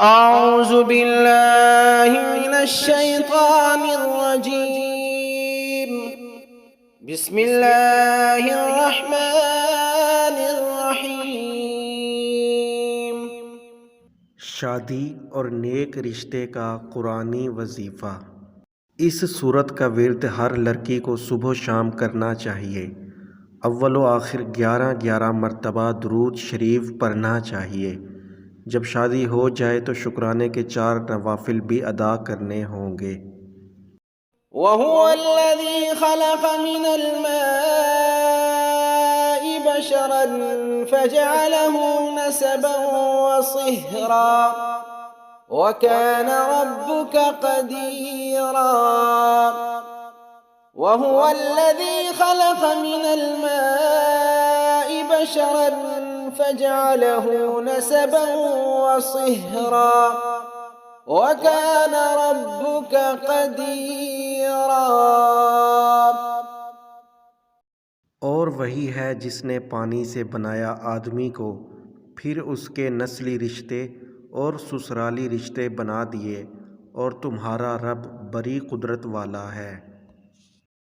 أعوذ بالله من الشيطان الرجيم. بسم الله الرحمن الرحیم۔ شادی اور نیک رشتے کا قرآنی وظیفہ۔ اس صورت کا ورد ہر لڑکی کو صبح و شام کرنا چاہیے۔ اول و آخر 11 مرتبہ درود شریف پڑھنا چاہیے۔ جب شادی ہو جائے تو شکرانے کے 4 نوافل بھی ادا کرنے ہوں گے۔ وَهُوَ الَّذِي خَلَقَ مِنَ الْمَاءِ بَشَرًا فَجَعَلَهُ نَسَبًا وَصِهْرًا وَكَانَ رَبُّكَ قَدِيرًا۔ وَهُوَ الَّذِي خَلَقَ مِنَ الْمَاءِ بَشَرًا فَجَعَلَهُ نَسَبًا وَصِهْرًا وَكَانَ رَبُّكَ قَدِيرًا۔ اور وہی ہے جس نے پانی سے بنایا آدمی کو، پھر اس کے نسلی رشتے اور سسرالی رشتے بنا دیے، اور تمہارا رب بڑی قدرت والا ہے۔